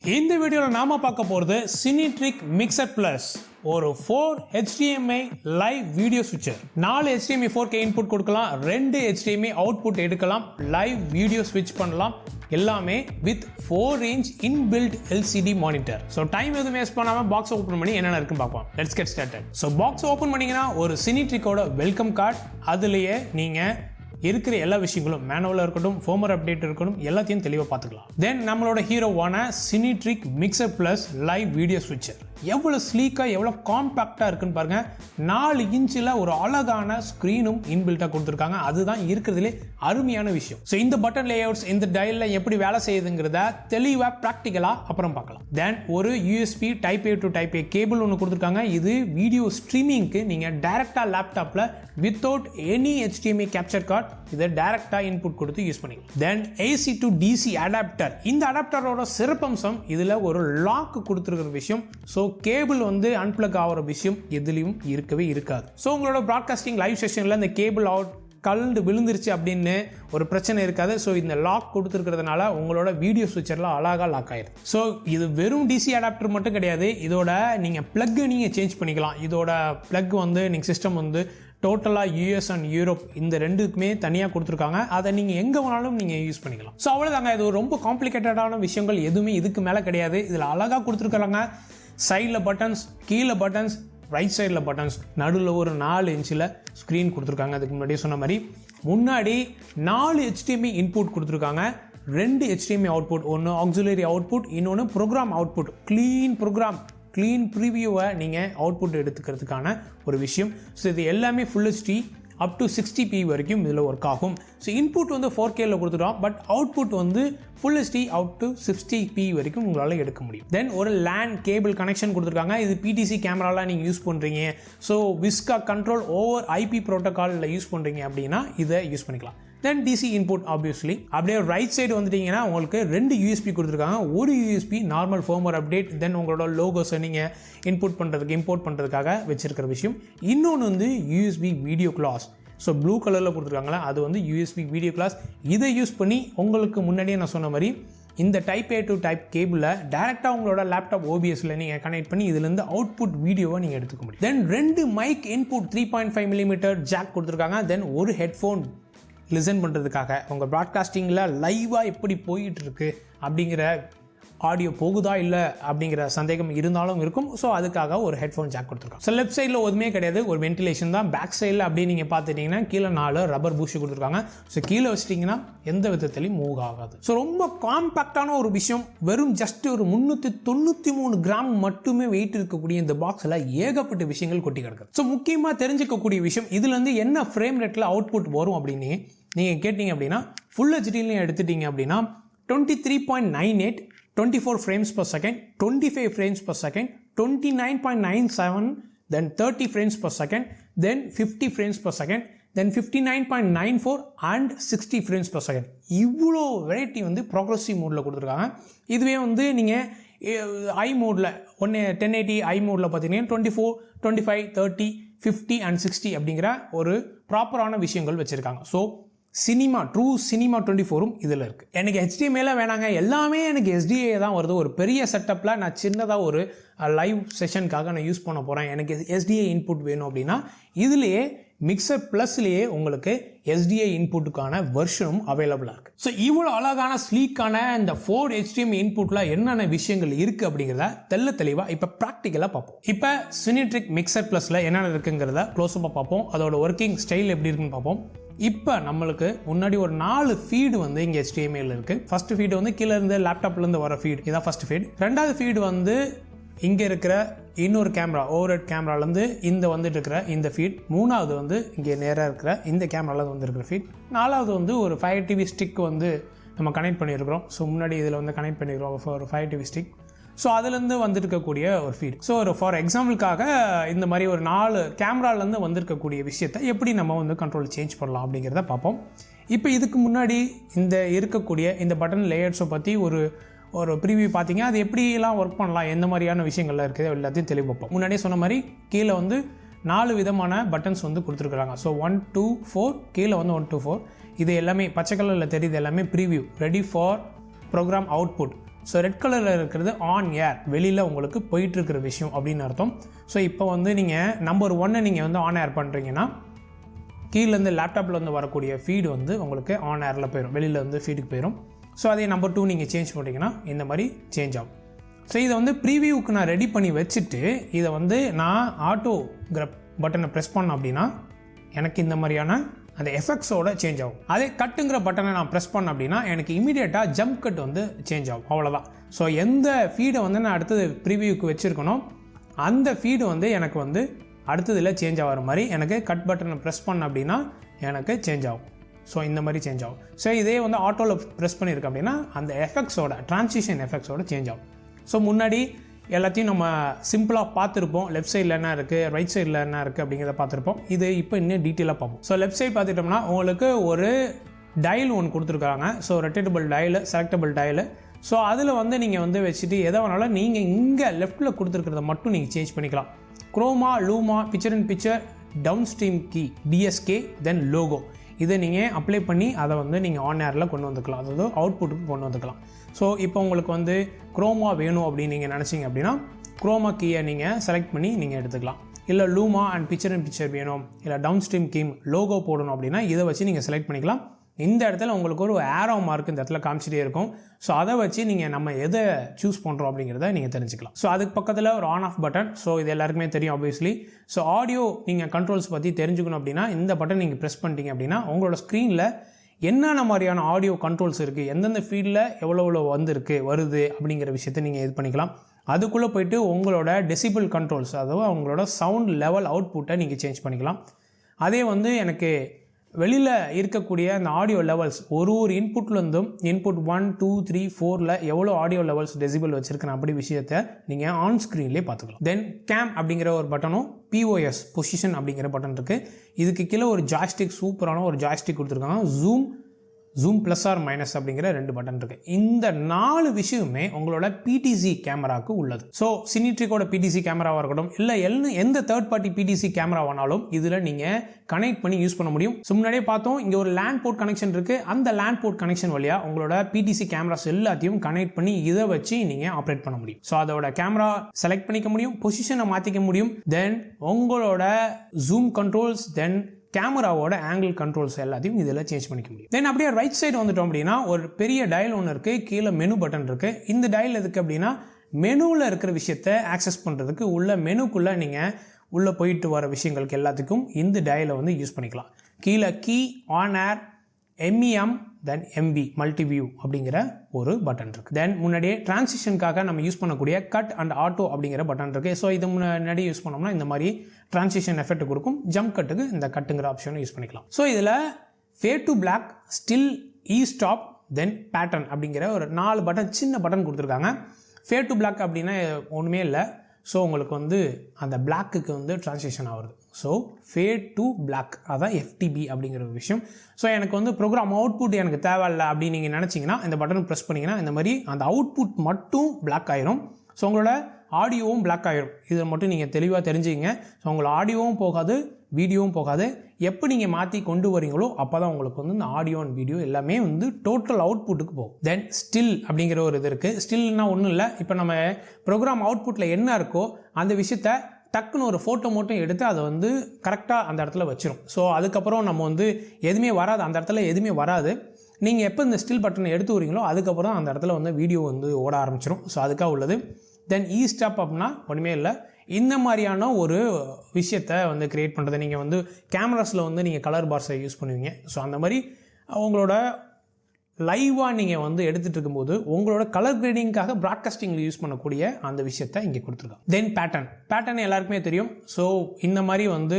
இந்த வீடியோவில் நாம பார்க்க போகிறது சினிட்ரிக் மிக்சர் பிளஸ் ஒரு 4 HDMI live video Schweitzer. 4 HDMI 4K input கொடுக்கலாம், 2 HDMI அவுட்புட் எடுக்கலாம், லைவ் வீடியோ ஸ்விட்ச் பண்ணலாம், எல்லாமே with 4 inch inbuilt LCD monitor. So time எதுவும் வேஸ்ட் பண்ணாமல் பாக்ஸ் ஓப்பன் பண்ணி என்னென்ன இருக்குன்னு பார்ப்போம். Let's get started. So box open பண்ணிங்கன்னா ஒரு சினிட்ரிக்கோட வெல்கம் கார்டு, அதுலேயே நீங்கள் இருக்கிற எல்லா விஷயங்களும் மேனுவலாக இருக்கட்டும், ஃபோமர் அப்டேட் இருக்கட்டும், எல்லாத்தையும் தெளிவாக பார்த்துக்கலாம். தென் நம்மளோட ஹீரோவான சினிட்ரிக் mixer plus live video switcher எவ்வளோ ஸ்லீக்காக எவ்வளோ காம்பேக்டாக இருக்குன்னு பாருங்கள். 4 இன்ச்சில் ஒரு அழகான ஸ்க்ரீனும் இன்பில்ட்டாக கொடுத்துருக்காங்க. அதுதான் இருக்கிறதுலே அருமையான விஷயம். ஸோ இந்த பட்டன் லேஅவுட்ஸ் இந்த டயலில் எப்படி வேலை செய்யுதுங்கிறத தெளிவாக ப்ராக்டிக்கலாக அப்புறம் பார்க்கலாம். தென் ஒரு USB Type A to Type A cable ஒன்று கொடுத்துருக்காங்க. இது வீடியோ ஸ்ட்ரீமிங்க்கு நீங்கள் டைரெக்டாக லேப்டாப்பில் without any HDMI capture card இதை டைரெக்டாக இன்புட் கொடுத்து யூஸ் பண்ணிக்கலாம். தென் AC to DC அடாப்டர். இந்த அடாப்டரோட சிறப்பம்சம் இதில் ஒரு லாக் கொடுத்துருக்கிற விஷயம். ஸோ கேபிள் அன்பிளக் ஆகிற விஷயம் எதுலையும் இருக்கவே இருக்காது. ஸோ உங்களோட ப்ராட்காஸ்டிங் லைவ் செஷனில் இந்த கேபிள் அவுட் கலந்து விழுந்துருச்சு அப்படின்னு ஒரு பிரச்சனை இருக்காது. ஸோ இந்த லாக் கொடுத்துருக்கிறதுனால உங்களோட வீடியோ ஸ்விட்சரில் அழகாக லாக் ஆயிடுது. ஸோ இது வெறும் டிசி அடாப்டர் மட்டும் கிடையாது, இதோட நீங்கள் ப்ளக்கை நீங்கள் சேஞ்ச் பண்ணிக்கலாம். இதோட ப்ளக் நீங்கள் சிஸ்டம் டோட்டலாக US அண்ட் யூரோப் இந்த ரெண்டுக்குமே தனியாக கொடுத்துருக்காங்க. அதை நீங்கள் எங்கே வேணாலும் நீங்கள் யூஸ் பண்ணிக்கலாம். ஸோ அவ்வளோதாங்க. இது ரொம்ப காம்ப்ளிகேட்டடான விஷயங்கள் எதுவுமே இதுக்கு மேலே கிடையாது. இதில் அழகாக கொடுத்துருக்குறாங்க. சைடில் பட்டன்ஸ், கீழே பட்டன்ஸ், ரைட் சைடில் பட்டன்ஸ், நடுவில் ஒரு 4 இன்ச்சில் ஸ்க்ரீன் கொடுத்துருக்காங்க. அதுக்கு முன்னாடியே சொன்ன மாதிரி முன்னாடி 4 HDMI இன்புட் கொடுத்துருக்காங்க, 2 HDMI அவுட்புட், ஒன்று ஆக்சிலரி அவுட்புட், இன்னொன்று ப்ரோக்ராம் அவுட்புட். க்ளீன் ப்ரிவியூவை நீங்கள் அவுட்புட் எடுத்துக்கிறதுக்கான ஒரு விஷயம். ஸோ இது எல்லாமே full HD up to 60p வரைக்கும் இதில் ஒர்க் ஆகும். ஸோ இன்புட் 4Kல கொடுத்துட்டோம், but output full HD out to 60p வரைக்கும் உங்களால் எடுக்க முடியும். தென் ஒரு LAN கேபிள் கனெக்ஷன் கொடுத்துருக்காங்க. இது PTC கேமராலாம் நீங்கள் யூஸ் பண்ணுறீங்க, so VISCA control over IP ப்ரோட்டோகாலில் யூஸ் பண்ணுறீங்க அப்படின்னா இதை யூஸ் பண்ணிக்கலாம். Then DC input obviously. அப்படியே ரைட் சைடு வந்துட்டீங்கன்னா உங்களுக்கு 2 USB கொடுத்துருக்காங்க. ஒரு USB normal firmware update, then உங்களோட லோகோஸை நீங்கள் இன்புட் பண்ணுறதுக்கு இம்போர்ட் பண்ணுறதுக்காக வச்சிருக்கிற விஷயம். இன்னொன்று USB video class. So blue கலரில் கொடுத்துருக்காங்களா, அது USB வீடியோ கிளாஸ். இதை யூஸ் பண்ணி உங்களுக்கு முன்னாடியே நான் சொன்ன மாதிரி இந்த Type A to Type கேபிளில் டேரெக்டாக உங்களோட லேப்டாப் OBSல நீங்கள் கனெக்ட் பண்ணி இதுலேருந்து அவுட்புட் வீடியோவை நீங்கள் எடுத்துக்க முடியும். தென் 2 மைக் இன்புட் 3.5mm ஜாக் கொடுத்துருக்காங்க. தென் ஒரு ஹெட்ஃபோன் லிசன் பண்ணுறதுக்காக உங்கள் ப்ராட்காஸ்டிங்கில் லைவாக எப்படி போயிட்டு இருக்கு அப்படிங்கிற ஆடியோ போகுதா இல்லை அப்படிங்கிற சந்தேகம் இருந்தாலும் இருக்கும். ஸோ அதுக்காக ஒரு ஹெட்ஃபோன் ஜாக் கொடுத்துருக்காங்க. ஸோ லெஃப்ட் சைடில் ஒதுமே கிடையாது, ஒரு வென்டிலேஷன் தான். பேக் சைடில் அப்படி நீங்கள் பார்த்துட்டிங்கன்னா கீழே 4 ரப்பர் பூஷ் கொடுத்துருக்காங்க. ஸோ கீழே வச்சிட்டிங்கன்னா எந்த விதத்துலையும் மூவ் ஆகாது. ஸோ ரொம்ப காம்பேக்டான ஒரு விஷயம். வெறும் ஜஸ்ட் ஒரு 393 கிராம் மட்டுமே வெயிட் இருக்கக்கூடிய இந்த பாக்ஸில் ஏகப்பட்ட விஷயங்கள் கொட்டி கிடக்குது. ஸோ முக்கியமாக தெரிஞ்சிக்கக்கூடிய விஷயம், இதுலேருந்து என்ன ஃப்ரேம் ரேட்டில் அவுட்புட் வரும் அப்படின்னு நீங்கள் கேட்டிங்க அப்படின்னா, ஃபுல் ஹெச்டிலையும் எடுத்துட்டிங்க அப்படின்னா 23.98, 24 frames per second, 25 frames per second, 29.97, then 30 frames per second, then 50 frames per second, then 59.94 and 60 frames per second. இவ்வளோ வெரைட்டி ப்ரோக்ரஸிவ் மோடில் கொடுத்துருக்காங்க. இதுவே நீங்கள் ஐ மோடில் 1080 ஐ மோடில் பார்த்தீங்கன்னா 24, 25, 30, 50 and 60 அப்படிங்கிற ஒரு ப்ராப்பரான விஷயங்கள் வச்சுருக்காங்க. ஸோ ட்ரூ சினிமா 24ம் இதில் இருக்குது. எனக்கு HDMIல வேணாங்க, எல்லாமே எனக்கு SDA தான் வருது. ஒரு பெரிய செட்டப்பில் நான் சின்னதாக ஒரு லைவ் செஷனுக்காக நான் யூஸ் பண்ண போகிறேன், எனக்கு SDA இன்புட் வேணும் அப்படின்னா இதுலேயே மிக்சர் ப்ளஸ்லேயே உங்களுக்கு SDA இன்புட்டுக்கான வெர்ஷனும் அவைலபிளாக இருக்குது. ஸோ இவ்வளோ அழகான ஸ்லீக்கான இந்த 4 HDMI இன்புட்டில் என்னென்ன விஷயங்கள் இருக்குது அப்படிங்கிறத தெளிவாக இப்போ ப்ராக்டிக்கலாக பார்ப்போம். இப்போ சினிட்ரிக் மிக்சர் ப்ளஸில் என்னென்ன இருக்குங்கிறத க்ளோஸப்பாக பார்ப்போம். அதோட ஒர்க்கிங் ஸ்டைல் எப்படி இருக்குன்னு பார்ப்போம். இப்போ நம்மளுக்கு முன்னாடி ஒரு 4 ஃபீடு இங்கே HDMIல இருக்குது. ஃபர்ஸ்ட் ஃபீடு கீழே இருந்து லேப்டாப்லேருந்து வர ஃபீடு, இதான் ஃபர்ஸ்ட் ஃபீடு. ரெண்டாவது ஃபீடு இங்கே இருக்கிற இன்னொரு கேமரா, ஓவர்ஹெட் கேமராலேருந்து வந்துட்டு இருக்கிற இந்த ஃபீட். மூணாவது இங்கே நேராக இருக்கிற இந்த கேமராவில் வந்துருக்கிற ஃபீட். நாலாவது ஒரு 5 TV ஸ்டிக் நம்ம கனெக்ட் பண்ணியிருக்கிறோம். ஸோ முன்னாடி இதில் கனெக்ட் பண்ணியிருக்கிறோம் ஒரு 5 TV ஸ்டிக். ஸோ அதுலேருந்து வந்துருக்கக்கூடிய ஒரு ஃபீட். ஸோ ஒரு ஃபார் எக்ஸாம்பிளுக்காக இந்த மாதிரி ஒரு 4 கேமராலேருந்து வந்திருக்கக்கூடிய விஷயத்தை எப்படி நம்ம கண்ட்ரோல் சேஞ்ச் பண்ணலாம் அப்படிங்கிறத பார்ப்போம். இப்போ இதுக்கு முன்னாடி இந்த இருக்கக்கூடிய இந்த பட்டன் லேயர்ஸை பற்றி ஒரு ப்ரீவியூ பார்த்தீங்க, அது எப்படிலாம் ஒர்க் பண்ணலாம், எந்த மாதிரியான விஷயங்கள்லாம் இருக்குது எல்லாத்தையும் தெளிவு பார்ப்போம். முன்னாடியே சொன்ன மாதிரி கீழே 4 விதமான பட்டன்ஸ் கொடுத்துருக்குறாங்க. ஸோ 1, 2, 4, கீழே 1, 2, 4. இது எல்லாமே பச்சை கலரில் தெரியுது, எல்லாமே preview, ready for program output. So red கலரில் இருக்கிறது ஆன் ஏர், வெளியில் உங்களுக்கு போயிட்டுருக்கிற விஷயம் அப்படின்னு அர்த்தம். ஸோ இப்போ வந்து நீங்கள் நம்பர் 1 நீங்கள் வந்து ஆன் ஏர் பண்ணுறீங்கன்னா கீழேருந்து லேப்டாப்பில் வந்து வரக்கூடிய ஃபீடு வந்து உங்களுக்கு ஆன் ஏரில் போயிடும், வெளியில் வந்து ஃபீடுக்கு போயிடும். ஸோ அதே நம்பர் 2 நீங்கள் சேஞ்ச் பண்ணிங்கன்னா இந்த மாதிரி சேஞ்ச் ஆகும். ஸோ இதை வந்து ப்ரீவியூக்கு நான் ரெடி பண்ணி வச்சுட்டு இதை வந்து நான் ஆட்டோங்கிற பட்டனை ப்ரெஸ் பண்ணோம் அப்படின்னா எனக்கு இந்த மாதிரியான அந்த எஃபெக்ட்ஸோட சேஞ்ச் ஆகும். அதே கட்டுங்கிற பட்டனை நான் ப்ரெஸ் பண்ணேன் அப்படின்னா எனக்கு இமீடியட்டாக ஜம்ப் கட் வந்து சேஞ்ச் ஆகும், அவ்வளோதான். ஸோ எந்த ஃபீடை வந்து நான் அடுத்தது ப்ரீவியூக்கு வச்சுருக்கணும் அந்த ஃபீடு வந்து எனக்கு வந்து அடுத்ததில் சேஞ்ச் ஆகிற மாதிரி எனக்கு கட் பட்டனை ப்ரெஸ் பண்ண அப்படின்னா எனக்கு சேஞ்ச் ஆகும். ஸோ இந்த மாதிரி சேஞ்ச் ஆகும். ஸோ இதே வந்து ஆட்டோவில் ப்ரெஸ் பண்ணியிருக்கேன் அப்படின்னா அந்த எஃபெக்ட்ஸோட ட்ரான்சிஷன் எஃபெக்ட்ஸோட சேஞ்ச் ஆகும். ஸோ முன்னாடி எல்லாத்தையும் நம்ம சிம்பிளாக பார்த்துருப்போம், லெஃப்ட் சைடில் என்ன இருக்குது ரைட் சைடில் என்ன இருக்குது அப்படிங்கிறத பார்த்துருப்போம். இது இப்போ இன்னும் டீட்டெயிலாக பார்ப்போம். ஸோ லெஃப்ட் சைட் பார்த்துட்டோம்னா உங்களுக்கு ஒரு டயல் ஒன்று கொடுத்துருக்காங்க. So rotatable dial, selectable dial. So அதில் வந்து நீங்கள் வந்து வச்சுட்டு எதை வேணாலும் நீங்கள் இங்கே லெஃப்ட்டில் கொடுத்துருக்கிறத மட்டும் நீங்கள் சேஞ்ச் பண்ணிக்கலாம். Chroma, luma, picture in picture, downstream key, DSK, then logo, இதை நீங்கள் அப்ளை பண்ணி அதை வந்து நீங்கள் ஆன் ஏரில் கொண்டு வந்துக்கலாம், அதாவது அவுட்புட்டுக்கு கொண்டு வந்துக்கலாம். ஸோ இப்போ உங்களுக்கு வந்து குரோமா வேணும் அப்படின்னு நீங்கள் நினச்சிங்க அப்படின்னா குரோமா கீயை நீங்கள் செலக்ட் பண்ணி நீங்கள் எடுத்துக்கலாம். இல்லை லூமா அண்ட் பிக்சர் இன் பிக்சர் வேணும், இல்லை டவுன் ஸ்ட்ரீம் கீம் லோகோ போடணும் அப்படின்னா இதை வச்சு நீங்கள் செலக்ட் பண்ணிக்கலாம். இந்த இடத்துல உங்களுக்கு ஒரு ஏரோ மார்க் இந்த இடத்துல காமிச்சிட்டே இருக்கும். ஸோ அதை வச்சு நீங்கள் நம்ம எதை சூஸ் பண்ணுறோம் அப்படிங்கிறத நீங்கள் தெரிஞ்சுக்கலாம். ஸோ அதுக்கு பக்கத்தில் ஒரு ஆன் ஆஃப் பட்டன். ஸோ இது எல்லாருக்குமே தெரியும் ஆப்வியஸ்லி. ஸோ ஆடியோ நீங்கள் கண்ட்ரோல்ஸ் பற்றி தெரிஞ்சுக்கணும் அப்படின்னா இந்த பட்டன் நீங்கள் ப்ரெஸ் பண்ணிட்டீங்க அப்படின்னா உங்களோட ஸ்க்ரீனில் என்னென்ன மாதிரியான ஆடியோ கண்ட்ரோல்ஸ் இருக்குது, எந்தெந்த ஃபீல்டில் எவ்வளோ வருது அப்படிங்கிற விஷயத்தை நீங்கள் இது பண்ணிக்கலாம். அதுக்குள்ளே போயிட்டு உங்களோட டெசிபிள் கண்ட்ரோல்ஸ், அதாவது உங்களோட சவுண்ட் லெவல் அவுட்புட்டை நீங்கள் சேஞ்ச் பண்ணிக்கலாம். அதே வந்து எனக்கு வெளியில் இருக்கக்கூடிய அந்த ஆடியோ லெவல்ஸ் ஒரு இன்புட்லேருந்தும் இன்புட் 1, 2, 3, 4ல் எவ்வளோ ஆடியோ லெவல்ஸ் டெசிபிள் வச்சுருக்கேன் அப்படி விஷயத்தை நீங்கள் ஆன் ஸ்க்ரீன்லேயே பார்த்துக்கலாம். தென் கேம் அப்படிங்கிற ஒரு பட்டனும் பிஓஎஸ் பொசிஷன் அப்படிங்கிற பட்டன் இருக்குது. இதுக்கு கீழே ஒரு ஜாய்ஸ்டிக், சூப்பரான ஒரு ஜாய்ஸ்டிக் கொடுத்துருக்காங்க. ஜூம் ப்ளஸ் ஆர் மைனஸ் அப்படிங்கிற 2 பட்டன் இருக்குது. இந்த 4 விஷயமே உங்களோட பிடிசி கேமராவுக்கு உள்ளது. ஸோ சினிட்ரிக்கோட பிடிசி கேமராவாக இருக்கட்டும், இல்லை எந்த தேர்ட் பார்ட்டி பிடிசி கேமராவானாலும் இதில் நீங்கள் கனெக்ட் பண்ணி யூஸ் பண்ண முடியும். ஸோ முன்னாடியே பார்த்தோம், இங்கே ஒரு லேண்ட் போர்ட் கனெக்ஷன் இருக்குது. அந்த லேண்ட் போர்ட் கனெக்ஷன் வழியாக உங்களோட பிடிசி கேமராஸ் எல்லாத்தையும் கனெக்ட் பண்ணி இதை வச்சு நீங்கள் ஆப்ரேட் பண்ண முடியும். ஸோ அதோட கேமரா செலக்ட் பண்ணிக்க முடியும், பொசிஷனை மாற்றிக்க முடியும், தென் உங்களோட ஜூம் கண்ட்ரோல்ஸ், தென் கேமராவோட ஆங்கிள் கண்ட்ரோல்ஸ் எல்லாத்தையும் இதில் சேஞ்ச் பண்ணிக்க முடியும். தென் அப்படியே ரைட் சைடு வந்துட்டோம் அப்படின்னா ஒரு பெரிய டயல் ஒன்று இருக்குது, கீழே மெனு பட்டன் இருக்குது. இந்த டயல் எதுக்கு அப்படின்னா மெனுவில் இருக்கிற விஷயத்தை ஆக்சஸ் பண்ணுறதுக்கு, உள்ள மெனுக்குள்ளே நீங்கள் உள்ளே போயிட்டு வர விஷயங்களுக்கு எல்லாத்துக்கும் இந்த டயலை வந்து யூஸ் பண்ணிக்கலாம். கீழே key, on air, MEM, then MB multiview அப்படிங்கிற ஒரு பட்டன் இருக்குது. தென் முன்னாடியே டிரான்சிஷனுக்காக நம்ம யூஸ் பண்ணக்கூடிய கட் அண்ட் ஆட்டோ அப்படிங்கிற பட்டன் இருக்குது. ஸோ இது முன்னாடி யூஸ் பண்ணோம்னா இந்த மாதிரி டிரான்சிஷன் எஃபெக்ட் கொடுக்கும். ஜம்ப் கட்டுக்கு இந்த கட்டுங்கிற ஆப்ஷனை யூஸ் பண்ணிக்கலாம். ஸோ இதில் fade to black, still, stop, then pattern அப்படிங்கிற ஒரு 4 பட்டன், சின்ன பட்டன் கொடுத்துருக்காங்க. ஃபேட் டு பிளாக் அப்படின்னா ஒன்றுமே இல்லை. ஸோ உங்களுக்கு வந்து அந்த பிளாக்குக்கு வந்து டிரான்சிஷன் ஆகுது. ஸோ ஃபேட் டு பிளாக், அதான் FTB அப்படிங்கிற ஒரு விஷயம். ஸோ எனக்கு வந்து ப்ரோக்ராம் அவுட்புட் எனக்கு தேவையில்லை அப்படின்னு நீங்கள் நினச்சிங்கன்னா இந்த பட்டன் ப்ரெஸ் பண்ணிங்கன்னா இந்த மாதிரி அந்த அவுட்புட் மட்டும் பிளாக் ஆயிரும். ஸோ உங்களோட ஆடியோவும் பிளாக் ஆகிடும். இதை மட்டும் நீங்கள் தெளிவாக தெரிஞ்சுங்க. ஸோ உங்களோட ஆடியோவும் போகாது, வீடியோவும் போகாது. எப்போ நீங்கள் மாற்றி கொண்டு வரீங்களோ அப்போ தான் உங்களுக்கு வந்து இந்த ஆடியோ அண்ட் வீடியோ எல்லாமே வந்து டோட்டல் அவுட்புட்டுக்கு போகும். தென் ஸ்டில் அப்படிங்கிற ஒரு இது இருக்குது. ஸ்டில்னா ஒன்றும் இல்லை, இப்போ நம்ம ப்ரோக்ராம் அவுட்புட்டில் என்ன இருக்கோ அந்த விஷயத்த டக்குன்னு ஒரு ஃபோட்டோ மட்டும் எடுத்து அதை வந்து கரெக்டாக அந்த இடத்துல வச்சிரும். ஸோ அதுக்கப்புறம் நம்ம வந்து எதுவுமே வராது, அந்த இடத்துல எதுவுமே வராது. நீங்கள் எப்போ இந்த ஸ்டில் பட்டனை எடுத்து வரீங்களோ அதுக்கப்புறம் அந்த இடத்துல வந்து வீடியோ வந்து ஓட ஆரம்பிச்சிடும். ஸோ அதுக்காக உள்ளது. தென் ஸ்டாப் அப்படின்னா ஒன்றுமே இல்லை, இந்த மாதிரியான ஒரு விஷயத்தை வந்து க்ரியேட் பண்ணுறது. நீங்கள் வந்து கேமராஸில் வந்து நீங்கள் கலர் பார்ஸை யூஸ் பண்ணுவீங்க. ஸோ அந்த மாதிரி உங்களோட லைவாக நீங்கள் வந்து எடுத்துகிட்டு இருக்கும்போது உங்களோட கலர் கிரேடிங்காக ப்ராட்காஸ்டிங்கில் யூஸ் பண்ணக்கூடிய அந்த விஷயத்தை இங்கே கொடுத்துருக்காங்க. தென் பேட்டர்ன் எல்லாருக்குமே தெரியும். ஸோ இந்த மாதிரி வந்து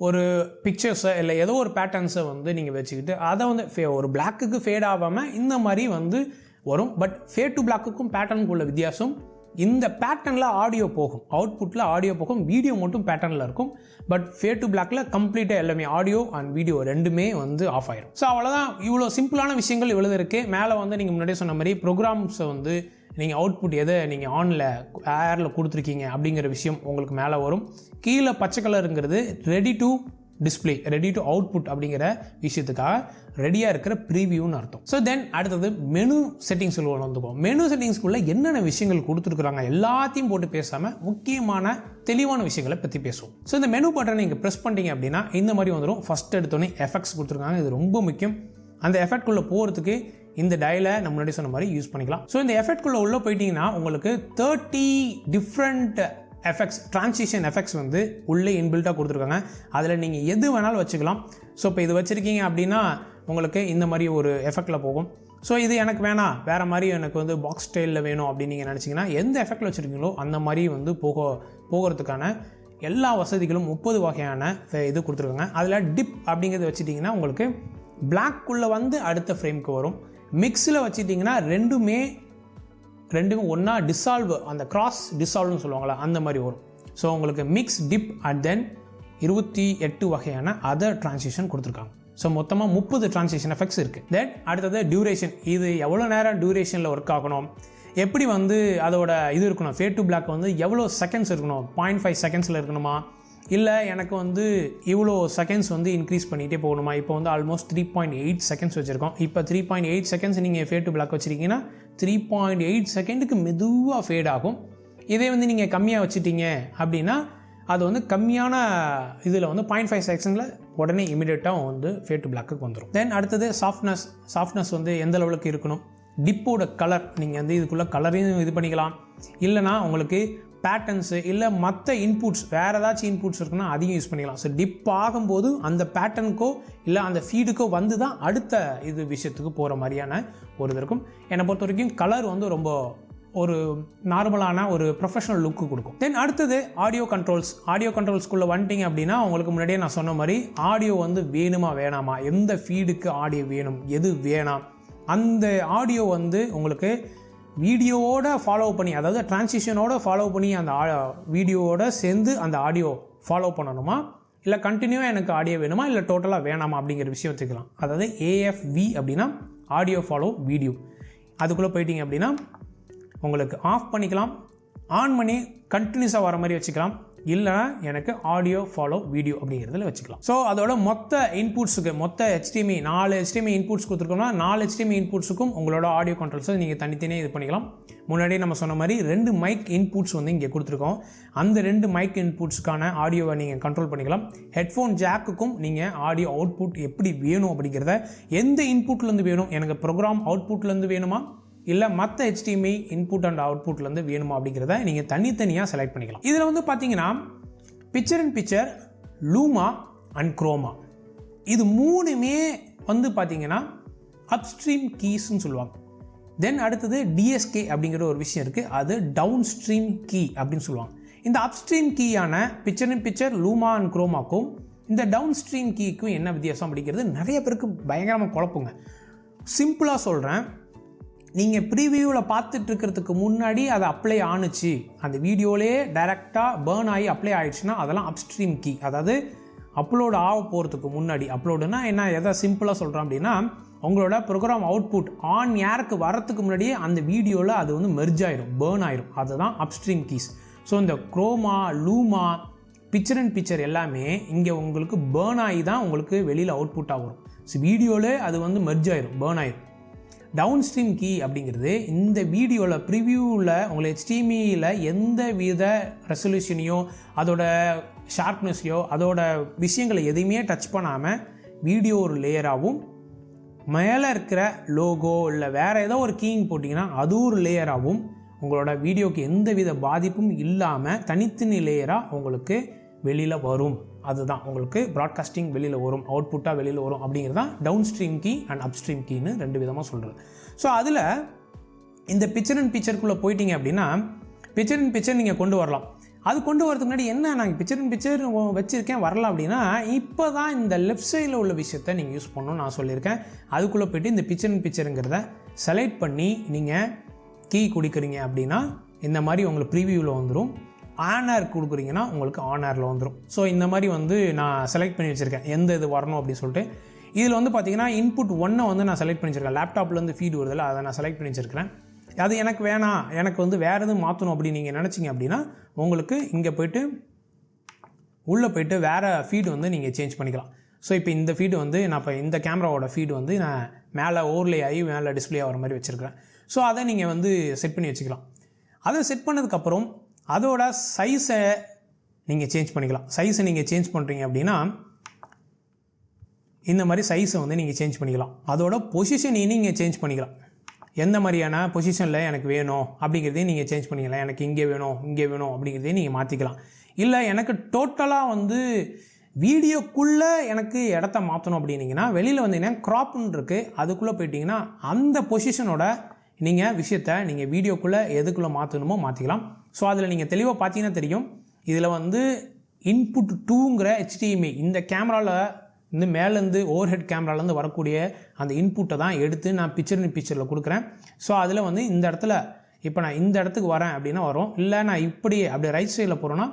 ஒரு பிக்சர்ஸை இல்லை ஏதோ ஒரு பேட்டர்ன்ஸை வந்து நீங்கள் வச்சுக்கிட்டு அதை வந்து ஒரு பிளாக்குக்கு ஃபேட் ஆகாமல் இந்த மாதிரி வந்து வரும். பட் ஃபேட் டு பிளாக்குக்கும் பேட்டர்னுக்கு உள்ள வித்தியாசம், இந்த பேட்டர்னில் ஆடியோ போகும், அவுட்புட்டில் ஆடியோ போகும், வீடியோ மட்டும் பேட்டர்னில் இருக்கும். பட் ஃபேட் டு பிளாக்கில் கம்ப்ளீட்டாக எல்லாமே ஆடியோ அண்ட் வீடியோ ரெண்டுமே வந்து ஆஃப் ஆயிடும். ஸோ அவ்வளோதான், இவ்வளோ சிம்பிளான விஷயங்கள் இவ்வளோ இருக்குது. மேலே வந்து நீங்கள் முன்னாடியே சொன்ன மாதிரி ப்ரோக்ராம்ஸை வந்து நீங்கள் அவுட்புட் எதை நீங்கள் ஆனில் ஏரில் கொடுத்துருக்கீங்க அப்படிங்கிற விஷயம் உங்களுக்கு மேலே வரும். கீழே பச்சை கலருங்கிறது ready to display, ready to output அப்படிங்கிற விஷயத்துக்காக ரெடியாக இருக்கிற ப்ரீவியூன்னு அர்த்தம். ஸோ தென் அடுத்தது மெனு செட்டிங்ஸ் வந்துக்கும். மெனு செட்டிங்ஸ்குள்ளே என்னென்ன விஷயங்கள் கொடுத்துருக்குறாங்க எல்லாத்தையும் போட்டு பேசாமல் முக்கியமான தெளிவான விஷயங்களை பற்றி பேசுவோம். ஸோ இந்த மெனு பட்டனை நீங்கள் ப்ரெஸ் பண்ணிட்டீங்க அப்படின்னா இந்த மாதிரி வந்துடும். ஃபஸ்ட் எடுத்தோடனே எஃபெக்ட்ஸ் கொடுத்துருக்காங்க. இது ரொம்ப முக்கியம். அந்த எஃபெக்ட்குள்ளே போகிறதுக்கு இந்த டயலை நம்ம முன்னாடி சொன்ன மாதிரி யூஸ் பண்ணிக்கலாம். ஸோ இந்த எஃபெக்ட்குள்ளே உள்ளே போயிட்டீங்கன்னா உங்களுக்கு 30 டிஃப்ரெண்ட் எஃபெக்ட்ஸ், ட்ரான்சிஷன் எஃபெக்ட்ஸ் வந்து உள்ளே இன்பில்ட்டாக கொடுத்துருக்காங்க. அதில் நீங்கள் எது வேணாலும் வச்சுக்கலாம். ஸோ இப்போ இது வச்சுருக்கீங்க அப்படின்னா உங்களுக்கு இந்த மாதிரி ஒரு எஃபெக்டில் போகும். ஸோ இது எனக்கு வேணாம், வேறு மாதிரி எனக்கு வந்து பாக்ஸ் ஸ்டைலில் வேணும் அப்படின்னு நீங்கள் நினச்சிங்கன்னா எந்த எஃபெக்டில் வச்சுருக்கீங்களோ அந்த மாதிரி வந்து போகிறதுக்கான எல்லா வசதிகளும் 30 வகையான இது கொடுத்துருக்காங்க. அதில் டிப் அப்படிங்கிறது வச்சுட்டிங்கன்னா உங்களுக்கு பிளாக்குள்ளே வந்து அடுத்த ஃப்ரேமுக்கு வரும். மிக்ஸில் வச்சுட்டிங்கன்னா ரெண்டுமே ஒன்றா டிசால்வ், அந்த கிராஸ் டிசால்வ்னு சொல்லுவாங்களா அந்த மாதிரி வரும். ஸோ உங்களுக்கு மிக்ஸ், டிப் அண்ட் தென் 28 வகையான அதர் ட்ரான்சிஷன் கொடுத்துருக்காங்க. ஸோ மொத்தமாக 30 ட்ரான்சிஷன் எஃபெக்ட்ஸ் இருக்குது. தென் அடுத்தது டியூரேஷன். இது எவ்வளோ நேரம் டியூரேஷனில் ஒர்க் ஆகணும், எப்படி வந்து அதோட இது இருக்கணும், ஃபேட் டு பிளாக் வந்து எவ்வளோ செகண்ட்ஸ் இருக்கணும், 0.5 செகண்ட்ஸில் இருக்கணுமா, இல்லை எனக்கு வந்து இவ்வளோ செகண்ட்ஸ் வந்து இன்க்ரீஸ் பண்ணிகிட்டே போகணுமா. இப்போ வந்து ஆல்மோஸ்ட் 3.8 செகண்ட்ஸ் வச்சுருக்கோம். இப்போ 3.8 செகண்ட்ஸ் நீங்கள் ஃபேட் டு பிளாக் வச்சுருக்கீங்கன்னா 3.8 செகண்டுக்கு மெதுவாக ஃபேட் ஆகும். இதே வந்து நீங்கள் கம்மியாக வச்சுட்டீங்க அப்படின்னா அது வந்து கம்மியான இதில் வந்து 0.5 செகண்ட்ஸில் உடனே இமீடியட்டாக வந்து ஃபேட் டு பிளாக்குக்கு வந்துடும். தென் அடுத்தது சாஃப்ட்னஸ் வந்து எந்த லெவலுக்கு இருக்கணும். டிப்போட கலர், நீங்கள் வந்து இதுக்குள்ளே கலரையும் இது பண்ணிக்கலாம். இல்லைனா உங்களுக்கு பேட்டர்ன்ஸு இல்லை மற்ற இன்புட்ஸ் வேறு ஏதாச்சும் இன்புட்ஸ் இருக்குன்னா அதையும் யூஸ் பண்ணிக்கலாம். ஸோ டிப் ஆகும்போது அந்த பேட்டர்னுக்கோ இல்லை அந்த ஃபீடுக்கோ வந்து தான் அடுத்த இது விஷயத்துக்கு போகிற மாதிரியான ஒரு இது இருக்கும். என்னை பொறுத்த வரைக்கும் கலர் வந்து ரொம்ப ஒரு நார்மலான ஒரு ப்ரொஃபஷனல் லுக்கு கொடுக்கும். தென் அடுத்தது ஆடியோ கண்ட்ரோல்ஸ்குள்ளே வந்துட்டிங்க அப்படின்னா உங்களுக்கு முன்னாடியே நான் சொன்ன மாதிரி ஆடியோ வந்து வேணுமா வேணாமா, எந்த ஃபீடுக்கு ஆடியோ வேணும், எது வேணாம், அந்த ஆடியோ வந்து உங்களுக்கு வீடியோவோட ஃபாலோ பண்ணி, அதாவது டிரான்சிஷனோட ஃபாலோ பண்ணி அந்த வீடியோவோட சேர்ந்து அந்த ஆடியோ ஃபாலோ பண்ணணுமா, இல்லை கண்டினியூவாக எனக்கு ஆடியோ வேணுமா, இல்லை டோட்டலாக வேணாமா அப்படிங்கிற விஷயம் வச்சுக்கலாம். அதாவது AFV அப்படின்னா ஆடியோ ஃபாலோ வீடியோ. அதுக்குள்ளே போயிட்டீங்க அப்படின்னா உங்களுக்கு ஆஃப் பண்ணிக்கலாம், ஆன் பண்ணி கண்டினியூஸாக வர மாதிரி வச்சுக்கலாம், இல்லைனா எனக்கு ஆடியோ ஃபாலோ வீடியோ அப்படிங்கிறதுல வச்சுக்கலாம். ஸோ அதோட மொத்த இன்புட்ஸுக்கு HDMI 4 HDMI இன்புட்ஸ் கொடுத்துருக்கோம்னா 4 HDMI இன்புட்ஸுக்கும் உங்களோட ஆடியோ கண்ட்ரோல்ஸை நீங்கள் தனித்தனியாக இது பண்ணிக்கலாம். முன்னாடியே நம்ம சொன்ன மாதிரி 2 மைக் இன்புட்ஸ் வந்து இங்கே கொடுத்துருக்கோம். அந்த 2 மைக் இன்புட்ஸ்க்கான ஆடியோவை நீங்கள் கண்ட்ரோல் பண்ணிக்கலாம். ஹெட்ஃபோன் ஜாக்குக்கும் நீங்கள் ஆடியோ அவுட்புட் எப்படி வேணும் அப்படிங்கிறத, எந்த இன்புட்லேருந்து வேணும், எனக்கு ப்ரோக்ராம் அவுட்புட்லேருந்து வேணுமா இல்லை மற்ற HDMI இன்புட் அண்ட் அவுட்புட்லேருந்து வேணுமா அப்படிங்கிறத நீங்கள் தனித்தனியாக செலக்ட் பண்ணிக்கலாம். இதில் வந்து பார்த்தீங்கன்னா picture in picture, luma and chroma, இது 3மே வந்து பார்த்தீங்கன்னா அப்ஸ்ட்ரீம் கீஸ்ன்னு சொல்லுவாங்க. தென் அடுத்தது DSK அப்படிங்கிற ஒரு விஷயம் இருக்குது, அது டவுன் ஸ்ட்ரீம் கீ அப்படின்னு சொல்லுவாங்க. இந்த அப்ஸ்ட்ரீம் கீயான picture in picture, luma and குரோமாக்கும் இந்த டவுன் ஸ்ட்ரீம் கீக்கும் என்ன வித்தியாசம் அப்படிங்கிறது நிறைய பேருக்கு பயங்கரமாக குழப்புங்க. சிம்பிளாக சொல்கிறேன், நீங்கள் ப்ரீவியூவில் பார்த்துட்டு இருக்கிறதுக்கு முன்னாடி அதை அப்ளை ஆணுச்சு, அந்த வீடியோலேயே டைரெக்டாக பேர்ன் ஆகி அப்ளை ஆகிடுச்சுன்னா அதெல்லாம் அப்ஸ்ட்ரீம் கீ. அதாவது அப்லோடு ஆக போகிறதுக்கு முன்னாடி, அப்லோடுனா என்ன, எதை சிம்பிளாக சொல்கிறோம் அப்படின்னா உங்களோட ப்ரோக்ராம் அவுட்புட் ஆன் ஏருக்கு வரத்துக்கு முன்னாடியே அந்த வீடியோவில் அது வந்து மெர்ஜ் ஆயிடும், பேர்ன் ஆயிடும், அதுதான் அப்ஸ்ட்ரீம் கீஸ். ஸோ இந்த chroma, luma, picture and picture எல்லாமே இங்கே உங்களுக்கு பேர்ன் ஆகி தான் உங்களுக்கு வெளியில் அவுட்புட்டாக வரும். ஸோ வீடியோவில் அது வந்து மெர்ஜ் ஆயிடும், பேர்ன் ஆயிடும். டவுன் ஸ்ட்ரீம் கீ அப்படிங்கிறது இந்த வீடியோவில் ப்ரிவியூவில் உங்களை HDMIயில் எந்த வித ரெசல்யூஷனையோ அதோட ஷார்ப்னஸையோ அதோட விஷயங்களை எதையுமே டச் பண்ணாமல் வீடியோ ஒரு லேயராகவும், மேலே இருக்கிற லோகோ இல்லை வேறு ஏதோ ஒரு கீயிங் போட்டிங்கன்னா அது ஒரு லேயராகவும், உங்களோட வீடியோக்கு எந்த வித பாதிப்பும் இல்லாமல் தனித்தனி லேயராக உங்களுக்கு வெளியில் வரும். அதுதான் உங்களுக்கு ப்ராட்காஸ்டிங் வெளியில் வரும், அவுட்புட்டாக வெளியில் வரும் அப்படிங்கிறது தான் downstream key and upstream கீன்னு 2 விதமாக சொல்கிறது. ஸோ அதில் இந்த பிக்சர் அண்ட் பிக்சருக்குள்ளே போயிட்டீங்க அப்படின்னா பிக்சர் அண்ட் பிக்சர் நீங்கள் கொண்டு வரலாம். அது கொண்டு வரதுக்கு முன்னாடி என்ன, நாங்கள் பிக்சர் அண்ட் பிக்சர் வச்சுருக்கேன் வரலாம் அப்படின்னா இப்போ தான் இந்த லெஃப்ட் சைடில் உள்ள விஷயத்தை நீங்கள் யூஸ் பண்ணணும்னு நான் சொல்லியிருக்கேன். அதுக்குள்ளே போய்ட்டு இந்த பிக்சர் அண்ட் பிக்சருங்கிறத செலக்ட் பண்ணி நீங்கள் கீ கொடுக்குறீங்க அப்படின்னா இந்த மாதிரி உங்களுக்கு ப்ரீவியூவில் வந்துடும். ஆனர் கொடுக்குறீங்கன்னா உங்களுக்கு ஆனரில் வந்துடும். ஸோ இந்த மாதிரி வந்து நான் செலக்ட் பண்ணி வச்சுருக்கேன் எந்த இது வரணும் அப்படின்னு சொல்லிட்டு. இதில் வந்து பார்த்தீங்கன்னா இன்புட் 1 வந்து நான் செலக்ட் பண்ணி வச்சுருக்கேன். லேப்டாப்லேருந்து ஃபீடு வருதில்ல, அதை நான் செலக்ட் பண்ணி வச்சுருக்கிறேன். அது எனக்கு வேணாம், எனக்கு வந்து வேறு எதுவும் மாற்றணும் அப்படின்னு நீங்கள் நினச்சிங்க அப்படின்னா உங்களுக்கு இங்கே போய்ட்டு உள்ளே போய்ட்டு வேறு ஃபீடு வந்து நீங்கள் சேஞ்ச் பண்ணிக்கலாம். ஸோ இப்போ இந்த ஃபீடு வந்து நான் இப்போ இந்த கேமராவோட ஃபீடு வந்து நான் மேலே ஓவர்லே ஆகி மேலே டிஸ்பிளே ஆகிற மாதிரி வச்சுருக்கிறேன். ஸோ அதை நீங்கள் வந்து செட் பண்ணி வச்சுக்கலாம். அதை செட் பண்ணதுக்கப்புறம் அதோட சைஸை நீங்கள் சேஞ்ச் பண்ணிக்கலாம். சைஸை நீங்கள் சேஞ்ச் பண்ணுறீங்க அப்படின்னா இந்த மாதிரி சைஸை வந்து நீங்கள் சேஞ்ச் பண்ணிக்கலாம். அதோட பொசிஷனையும் நீங்கள் சேஞ்ச் பண்ணிக்கலாம். எந்த மாதிரியான பொசிஷனில் எனக்கு வேணும் அப்படிங்கிறதையும் நீங்கள் சேஞ்ச் பண்ணிக்கலாம். எனக்கு இங்கே வேணும் இங்கே வேணும் அப்படிங்கிறதையும் நீங்கள் மாற்றிக்கலாம். இல்லை எனக்கு டோட்டலாக வந்து வீடியோக்குள்ளே எனக்கு இடத்த மாற்றணும் அப்படின்னீங்கன்னா வெளியில் வந்தீங்கன்னா க்ராப்னு இருக்குது, அதுக்குள்ளே போயிட்டீங்கன்னா அந்த பொசிஷனோட நீங்கள் விஷயத்தை நீங்கள் வீடியோக்குள்ளே எதுக்குள்ளே மாற்றணுமோ மாற்றிக்கலாம். ஸோ அதில் நீங்கள் தெளிவாக பார்த்தீங்கன்னா தெரியும். இதில் வந்து இன்புட் 2ங்கிற HDMI இந்த கேமராவில் இந்த மேலேருந்து ஓவர் ஹெட் கேமராலேருந்து வரக்கூடிய அந்த இன்புட்டை தான் எடுத்து நான் பிக்சரில் கொடுக்குறேன். ஸோ அதில் வந்து இந்த இடத்துல இப்போ நான் இந்த இடத்துக்கு வரேன் அப்படின்னா வரும். இல்லை நான் இப்படியே அப்படியே ரைட் சைடில் போகிறேன்னா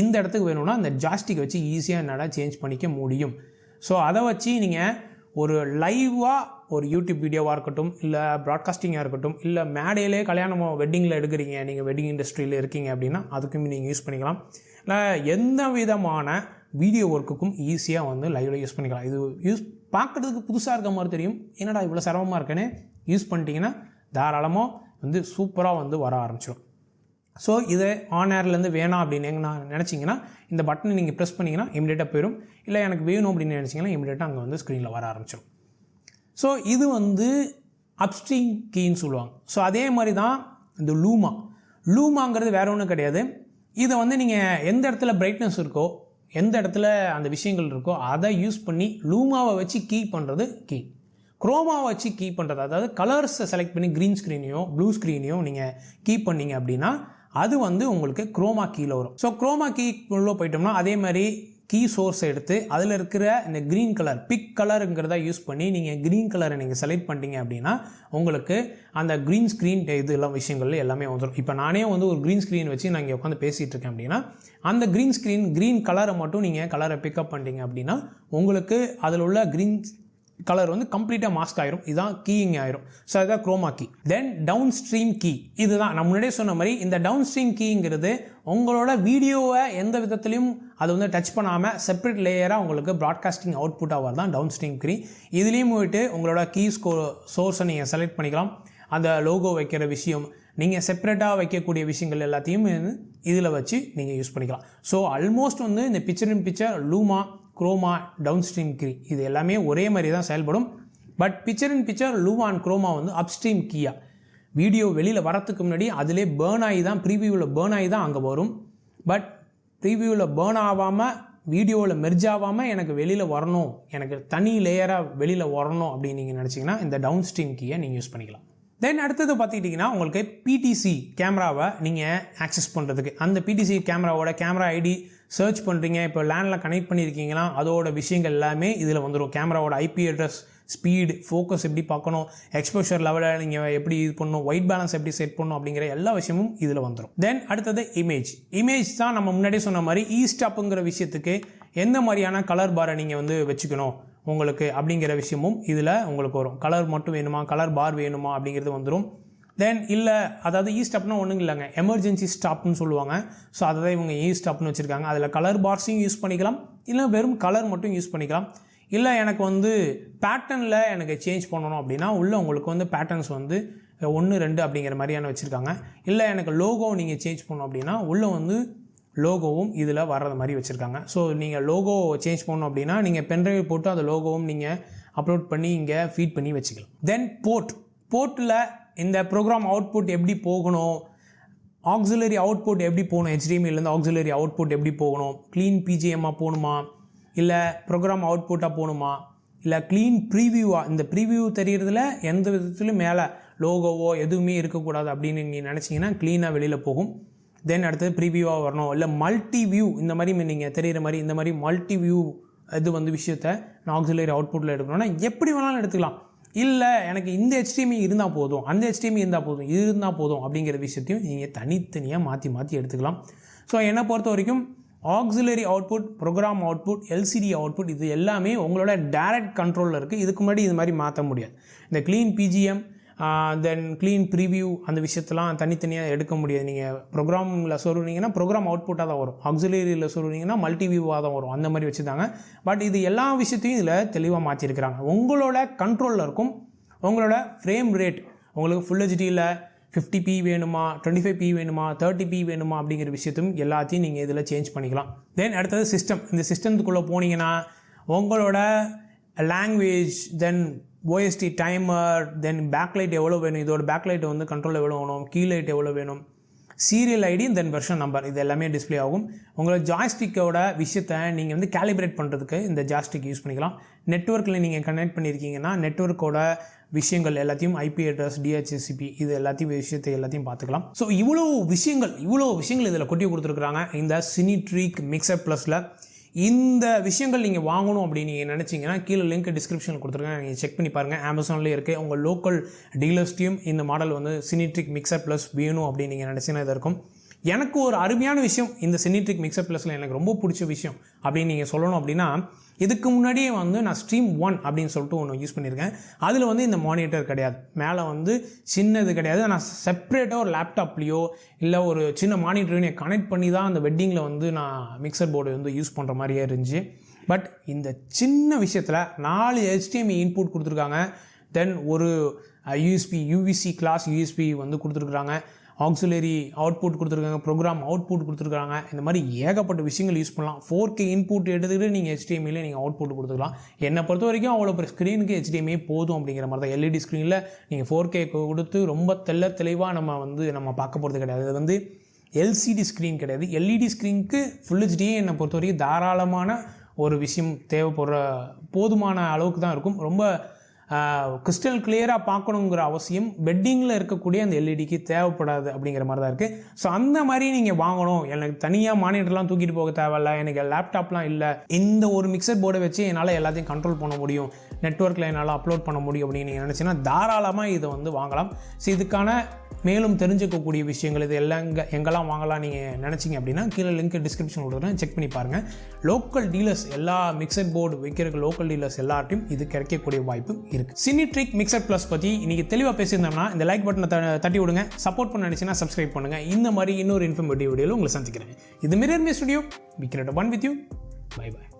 இந்த இடத்துக்கு வேணும்னா அந்த ஜாஸ்டிக் வச்சு ஈஸியாக என்னால் சேஞ்ச் பண்ணிக்க முடியும். ஸோ அதை வச்சு நீங்கள் ஒரு லைவாக ஒரு யூடியூப் வீடியோவாக இருக்கட்டும், இல்லை ப்ராட்காஸ்டிங்காக இருக்கட்டும், இல்லை மேடையிலே கல்யாணம் வெட்டிங்கில் எடுக்கிறீங்க, நீங்கள் வெட்டிங் இண்டஸ்ட்ரியில் இருக்கீங்க அப்படின்னா அதுக்கும் நீங்கள் யூஸ் பண்ணிக்கலாம். இல்லை எந்த விதமான வீடியோ ஒர்க்குக்கும் ஈஸியாக வந்து லைவில் யூஸ் பண்ணிக்கலாம். இது யூஸ் பார்க்குறதுக்கு புதுசாக இருக்க மாதிரி தெரியும், என்னடா இவ்வளோ சிரமமாக இருக்கேன்னு யூஸ் பண்ணிட்டீங்கன்னா தாராளமாக வந்து சூப்பராக வந்து வர ஆரம்பிச்சிடும். ஸோ இது ஆன் ஏர்லேருந்து வேணாம் அப்படின்னு நான் நினச்சிங்கன்னா இந்த பட்டனை நீங்கள் ப்ரெஸ் பண்ணிங்கன்னா இமிடியேட்டாக போயிடும். இல்லை எனக்கு வேணும் அப்படின்னு நினச்சிங்கன்னா இமிடியேட்டாக அங்கே வந்து ஸ்க்ரீனில் வர ஆரம்பிச்சிடும். ஸோ இது வந்து அப்ஸ்ட்ரீம் கீன்னு சொல்லுவாங்க. ஸோ அதே மாதிரி தான் இந்த லூமாங்கிறது வேறு ஒன்றும் கிடையாது. இதை வந்து நீங்கள் எந்த இடத்துல பிரைட்னஸ் இருக்கோ, எந்த இடத்துல அந்த விஷயங்கள் இருக்கோ அதை யூஸ் பண்ணி லூமாவை வச்சு கீ பண்ணுறது கீ. குரோமாவை வச்சு கீ பண்ணுறது, அதாவது கலர்ஸை செலக்ட் பண்ணி க்ரீன் ஸ்க்ரீனையோ ப்ளூ ஸ்க்ரீனையோ நீங்கள் கீ பண்ணிங்க அப்படின்னா அது வந்து உங்களுக்கு குரோமா கீயில் வரும். ஸோ குரோமா கீ உள்ள போயிட்டோம்னா அதே மாதிரி கீ சோர்ஸை எடுத்து அதில் இருக்கிற இந்த க்ரீன் கலர் பிக் கலருங்கிறத யூஸ் பண்ணி நீங்கள் க்ரீன் கலரை நீங்கள் செலக்ட் பண்ணிட்டீங்க அப்படின்னா உங்களுக்கு அந்த க்ரீன் ஸ்க்ரீன் இதெல்லாம் விஷயங்கள் எல்லாமே வந்துடும். இப்போ நானே வந்து ஒரு க்ரீன் ஸ்க்ரீன் வச்சு நான் இங்கே உட்காந்து பேசிகிட்டு இருக்கேன் அப்படின்னா அந்த க்ரீன் கலரை மட்டும் நீங்கள் கலரை பிக்கப் பண்ணிட்டீங்க அப்படின்னா உங்களுக்கு அதில் உள்ள க்ரீன் கலர் வந்து கம்ப்ளீட்டாக மாஸ்க் ஆயிரும். இதுதான் கீயிங் ஆயிரும். ஸோ அதுதான் chroma key. Then downstream key, இதுதான் நான் முன்னாடியே சொன்ன மாதிரி இந்த டவுன் ஸ்ட்ரீம் கீங்கிறது உங்களோட வீடியோவை எந்த விதத்துலையும் அது வந்து டச் பண்ணாமல் செப்பரேட் லேயராக உங்களுக்கு ப்ராட்காஸ்டிங் அவுட்புட்டாக வரதான் டவுன் ஸ்ட்ரீம் கீ. இதுலேயும் போயிட்டு உங்களோட கீ சோர்ஸை நீங்கள் செலக்ட் பண்ணிக்கலாம். அந்த லோகோ வைக்கிற விஷயம், நீங்கள் செப்பரேட்டாக வைக்கக்கூடிய விஷயங்கள் எல்லாத்தையும் இதில் வச்சு நீங்கள் யூஸ் பண்ணிக்கலாம். ஸோ ஆல்மோஸ்ட் வந்து இந்த picture in picture, luma, chroma, downstream key இது எல்லாமே ஒரே மாதிரி தான் செயல்படும். But picture in picture, luma and chroma வந்து அப்ஸ்ட்ரீம் கீயா வீடியோ வெளியில் வரத்துக்கு முன்னாடி அதிலே பேர்ன் ஆகி தான் ப்ரீவியூவில் பேர்ன் ஆகி தான் அங்கே வரும். பட் ப்ரீவியூவில் பேர்ன் ஆகாமல் வீடியோவில் மெர்ஜ் ஆகாமல் எனக்கு வெளியில் வரணும், எனக்கு தனி லேயராக வெளியில் வரணும் அப்படின்னு நீங்கள் நினச்சிங்கன்னா இந்த டவுன் ஸ்ட்ரீம் கீயை நீங்கள் யூஸ் பண்ணிக்கலாம். தென் அடுத்தது பார்த்துக்கிட்டிங்கன்னா உங்களுக்கு பிடிசி கேமராவை நீங்கள் ஆக்சஸ் பண்ணுறதுக்கு அந்த பிடிசி கேமராவோட கேமரா ஐடி சர்ச் பண்ணுறீங்க, இப்போ லேண்டில் கனெக்ட் பண்ணியிருக்கீங்கன்னா அதோட விஷயங்கள் எல்லாமே இதில் வந்துடும். கேமராவோட ஐபி அட்ரஸ், ஸ்பீடு, ஃபோக்கஸ் எப்படி பார்க்கணும், எக்ஸ்போஷர் லெவலில் நீங்கள் எப்படி இது பண்ணணும், ஒயிட் பேலன்ஸ் எப்படி செட் பண்ணணும் அப்படிங்கிற எல்லா விஷயமும் இதில் வந்துடும். தென் அடுத்தது இமேஜ் தான் நம்ம முன்னாடியே சொன்ன மாதிரி ஈஸ்டாப்புங்கிற விஷயத்துக்கு எந்த மாதிரியான கலர் பாரை நீங்கள் வந்து வச்சுக்கணும் உங்களுக்கு அப்படிங்கிற விஷயமும் இதில் உங்களுக்கு வரும். கலர் மட்டும் வேணுமா, கலர் பார் வேணுமா அப்படிங்கிறது வந்துடும். தென் இல்லை, அதாவது ஸ்டாப்னா ஒன்றும் இல்லைங்க, எமர்ஜென்சி ஸ்டாப்னு சொல்லுவாங்க. ஸோ அதை தான் இவங்க ஸ்டாப்னு வச்சுருக்காங்க. அதில் கலர் பார்ஸையும் யூஸ் பண்ணிக்கலாம், இல்லை வெறும் கலர் மட்டும் யூஸ் பண்ணிக்கலாம். இல்லை எனக்கு வந்து பேட்டர்னில் எனக்கு சேஞ்ச் பண்ணணும் அப்படின்னா உள்ள உங்களுக்கு வந்து பேட்டர்ன்ஸ் வந்து 1, 2 அப்படிங்கிற மாதிரியான வச்சுருக்காங்க. இல்லை எனக்கு லோகோ நீங்கள் சேஞ்ச் பண்ணணும் அப்படின்னா உள்ளே வந்து லோகோவும் இதில் வர்றது மாதிரி வச்சுருக்காங்க. ஸோ நீங்கள் லோகோ சேஞ்ச் பண்ணணும் அப்படின்னா நீங்கள் பென்ட்ரைவ் போட்டு அந்த லோகோவும் நீங்கள் அப்லோட் பண்ணி இங்கே ஃபீட் பண்ணி வச்சுக்கலாம். தென் போர்ட்டில் இந்த ப்ரோக்ராம் அவுட்புட் எப்படி போகணும், ஆக்சிலரி அவுட்புட் எப்படி போகணும், HDMIலேருந்து ஆக்சிலரி அவுட்புட் எப்படி போகணும், க்ளீன் பிஜிஎம்மாக போகணுமா, இல்லை ப்ரோக்ராம் அவுட்புட்டாக போகணுமா, இல்லை க்ளீன் ப்ரீவியூவாக, இந்த ப்ரீவியூ தெரியறதுல எந்த விதத்துலையும் மேலே லோகோவோ எதுவுமே இருக்கக்கூடாது அப்படின்னு நீங்கள் நினச்சிங்கன்னா க்ளீனாக வெளியில் போகும். தென் அடுத்தது ப்ரீவியூவாக வரணும், இல்லை மல்டி வியூ இந்த மாதிரி நீங்கள் தெரிகிற மாதிரி இந்த மாதிரி மல்டி வியூ இது வந்து விஷயத்தை நான் ஆக்சிலரி அவுட்புட்டில் எடுக்கணும்னா எப்படி வேணாலும் எடுத்துக்கலாம். இல்லை எனக்கு இந்த HDMI இருந்தால் போதும், அந்த HDMI இருந்தால் போதும் அப்படிங்கிற விஷயத்தையும் நீங்கள் தனித்தனியாக மாற்றி எடுத்துக்கலாம். ஸோ என்னை பொறுத்த வரைக்கும் auxiliary output, program output, LCD output இது எல்லாமே உங்களோட டைரக்ட் கண்ட்ரோலில் இருக்குது. இதுக்கு முன்னாடி இது மாதிரி மாற்ற முடியாது. இந்த க்ளீன் பிஜிஎம் தென் க்ளீன் ப்ரீவியூ அந்த விஷயத்தெல்லாம் தனித்தனியாக எடுக்க முடியாது. நீங்கள் ப்ரோக்ராமில் சொல்லுவீங்கன்னா ப்ரோக்ராம் அவுட்புட்டாக தான் வரும், ஆக்சிலரியில் சொல்லுவீங்கன்னா மல்டி வியூவாக தான் வரும், அந்த மாதிரி வச்சுருந்தாங்க. பட் இது எல்லா விஷயத்தையும் இதில் தெளிவாக மாற்றிருக்கிறாங்க. உங்களோட கண்ட்ரோலில் இருக்கும். உங்களோட ஃப்ரேம் ரேட் உங்களுக்கு ஃபுல் ஹெச்டியில் 50p வேணுமா, 25p வேணுமா, 30p வேணுமா அப்படிங்கிற விஷயத்தையும் எல்லாத்தையும் நீங்கள் இதில் சேஞ்ச் பண்ணிக்கலாம். தென் அடுத்தது சிஸ்டம். இந்த சிஸ்டத்துக்குள்ளே போனீங்கன்னா உங்களோட லாங்குவேஜ், தென் OST டைமர், தென் பேக்லைட் எவ்வளோ வேணும், இதோட பேக்லைட் வந்து கண்ட்ரோல் எவ்வளோ வேணும், கீலைட் எவ்வளோ வேணும், சீரியல் ஐடி, தென் வெர்ஷன் நம்பர், இது எல்லாமே டிஸ்பிளே ஆகும். உங்களோட ஜாய்ஸ்டிக்கோட விஷயத்தை நீங்கள் வந்து கேலிப்ரேட் பண்ணுறதுக்கு இந்த ஜாய்ஸ்டிக் யூஸ் பண்ணிக்கலாம். நெட்வொர்க்கில் நீங்கள் கனெக்ட் பண்ணியிருக்கீங்கன்னா நெட்வொர்க்கோட விஷயங்கள் எல்லாத்தையும் IP அட்ரஸ், DHCP இது எல்லாத்தையும் விஷயத்தை எல்லாத்தையும் பார்த்துக்கலாம். ஸோ இவ்வளோ விஷயங்கள் இதில் கொட்டி கொடுத்துருக்குறாங்க இந்த சினிட்ரிக் மிக்சர் ப்ளஸில். இந்த விஷயங்கள் நீங்கள் வாங்கணும் அப்படின்னு நீங்கள் நினச்சிங்கன்னா கீழே லிங்க் டிஸ்கிரிப்ஷனில் கொடுத்துருக்கேன், நீங்கள் செக் பண்ணி பாருங்கள். அமேசான்லேயே இருக்குது. உங்கள் லோக்கல் டீலர்ஸ்டையும் இந்த மாடல் வந்து சினிட்ரிக் மிக்சர் ப்ளஸ் வேணும் அப்படின்னு நீங்கள் நினச்சிங்கன்னா இது இருக்கும். எனக்கு ஒரு அருமையான விஷயம் இந்த சினிட்ரிக் மிக்சர் ப்ளஸில் எனக்கு ரொம்ப பிடிச்ச விஷயம் அப்படின்னு நீங்கள் சொல்லணும் அப்படின்னா, இதுக்கு முன்னாடியே வந்து நான் ஸ்ட்ரீம் 1 அப்படின்னு சொல்லிட்டு ஒன்று யூஸ் பண்ணியிருக்கேன். அதில் வந்து இந்த மானிட்டர் கிடையாது, மேலே வந்து சின்னது கிடையாது. நான் செப்பரேட்டாக ஒரு லேப்டாப்லேயோ இல்லை ஒரு சின்ன மானிட்டரையும் கனெக்ட் பண்ணி தான் அந்த வெட்டிங்கில் வந்து நான் மிக்சர் போர்டு வந்து யூஸ் பண்ணுற மாதிரியே இருந்துச்சு. பட் இந்த சின்ன விஷயத்தில் 4 HDMI இன்புட் கொடுத்துருக்காங்க. தென் ஒரு UVC கிளாஸ் USB வந்து கொடுத்துருக்குறாங்க. ஆக்சிலரி அவுட்புட் கொடுத்துருக்காங்க, ப்ரோக்ராம் அவுட்புட் கொடுத்துருக்காங்க. இந்த மாதிரி ஏகப்பட்ட விஷயங்கள் யூஸ் பண்ணலாம். 4K இன்புட் எடுத்துக்கிட்டு நீங்கள் HDMIயில் நீங்கள் அவுட்புட் கொடுத்துக்கலாம். என்னை பொறுத்த வரைக்கும் அவ்வளோ பெரிய ஸ்க்ரீனுக்கு HDMI போதும் அப்படிங்கிற மாதிரி தான். LED ஸ்க்ரீனில் நீங்கள் 4K கொடுத்து ரொம்ப தெளிவாக நம்ம பார்க்க போகிறது கிடையாது. அது வந்து LCD ஸ்க்ரீன் கிடையாது. LED ஸ்க்ரீனுக்கு ஃபுல் ஹெச்டியே என்னை பொறுத்த வரைக்கும் தாராளமான ஒரு விஷயம் தேவைப்படுற போதுமான அளவுக்கு தான் இருக்கும். ரொம்ப கிறிஸ்டல் கிளியராக பார்க்கணுங்கிற அவசியம் வெட்டிங்கில் இருக்கக்கூடிய அந்த எல்இடிக்கு தேவைப்படாது அப்படிங்கிற மாதிரி தான் இருக்குது. ஸோ அந்த மாதிரி நீங்கள் வாங்கணும், எனக்கு தனியாக மானிட்டர்லாம் தூக்கிட்டு போக தேவையில்ல, எனக்கு லேப்டாப்லாம் இல்லை, இந்த ஒரு மிக்சர் போர்டை வச்சு என்னால் எல்லாத்தையும் கண்ட்ரோல் பண்ண முடியும், நெட்வொர்க்கில் என்னால் அப்லோட் பண்ண முடியும் அப்படின்னு நீங்கள் நினச்சின்னா தாராளமாக இதை வந்து வாங்கலாம். ஸோ இதுக்கான மேலும் தெரிஞ்சுக்கக்கூடிய விஷயங்கள் இது எல்லாம் எங்கெல்லாம் வாங்கலாம் நீங்கள் நினச்சிங்க அப்படின்னா கீழே லிங்க் டிஸ்கிரிப்ஷன் கொடுக்குறேன், செக் பண்ணி பாருங்கள். லோக்கல் டீலர்ஸ் எல்லா மிக்சர் போர்டு வைக்கிறதுக்கு லோக்கல் டீலர்ஸ் எல்லார்ட்டையும் இது கிடைக்கக்கூடிய வாய்ப்பு இருக்குது. சினிட்ரிக் மிக்சர் ப்ளஸ் பற்றி இன்றைக்கி தெளிவாக பேசியிருந்தோம்னா இந்த லைக் பட்டனை தட்டி விடுங்க. சப்போர்ட் பண்ண நினச்சின்னா சப்ஸ்கிரைப் பண்ணுங்கள். இந்த மாதிரி இன்னொரு இன்ஃபர்மேட்டிவ் வீடியோவில் உங்களை சந்திக்கிறேன். இது Mirror Me Studio, we create one with you. Bye by.